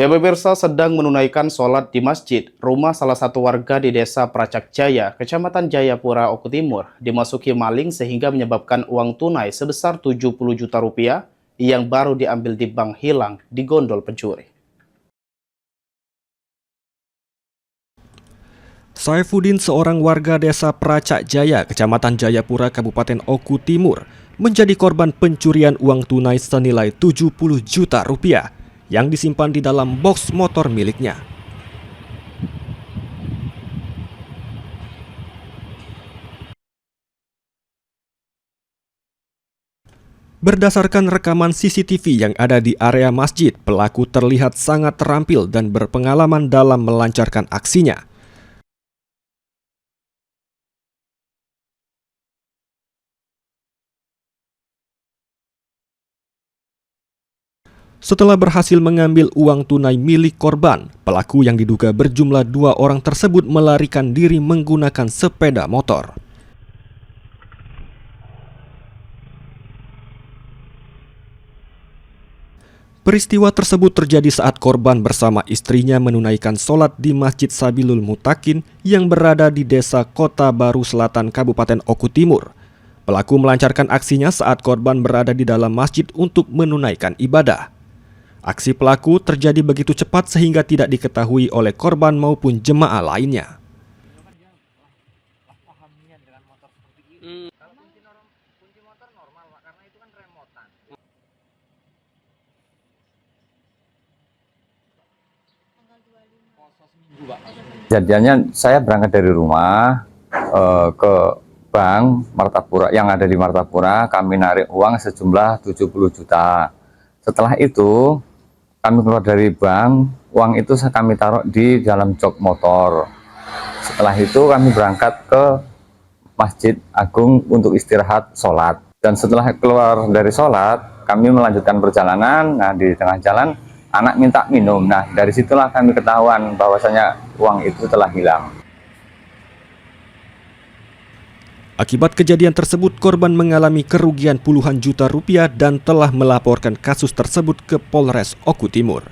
Ya pemirsa, sedang menunaikan sholat di masjid, rumah salah satu warga di desa Pracak Jaya, Kecamatan Jayapura, Oku Timur, dimasuki maling sehingga menyebabkan uang tunai sebesar 70 juta rupiah yang baru diambil di bank hilang di gondol pencuri. Saifuddin, seorang warga desa Pracak Jaya, Kecamatan Jayapura, Kabupaten Oku Timur, menjadi korban pencurian uang tunai senilai 70 juta rupiah yang disimpan di dalam box motor miliknya. Berdasarkan rekaman CCTV yang ada di area masjid, pelaku terlihat sangat terampil dan berpengalaman dalam melancarkan aksinya. Setelah berhasil mengambil uang tunai milik korban, pelaku yang diduga berjumlah 2 orang tersebut melarikan diri menggunakan sepeda motor. Peristiwa tersebut terjadi saat korban bersama istrinya menunaikan sholat di Masjid Sabilul Mutakin yang berada di Desa Kota Baru Selatan, Kabupaten Oku Timur. Pelaku melancarkan aksinya saat korban berada di dalam masjid untuk menunaikan ibadah. Aksi pelaku terjadi begitu cepat sehingga tidak diketahui oleh korban maupun jemaah lainnya. Kejadiannya saya berangkat dari rumah ke bank Martapura yang ada di Martapura, kami narik uang sejumlah 70 juta. Setelah itu kami keluar dari bank, uang itu kami taruh di dalam jok motor. Setelah itu kami berangkat ke Masjid Agung untuk istirahat sholat. Dan setelah keluar dari sholat, kami melanjutkan perjalanan. Nah, di tengah jalan anak minta minum. Nah, dari situlah kami ketahuan bahwasanya uang itu telah hilang. Akibat kejadian tersebut, korban mengalami kerugian puluhan juta rupiah dan telah melaporkan kasus tersebut ke Polres Oku Timur.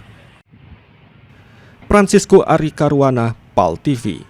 Francisco Ari Karwana, PAL TV.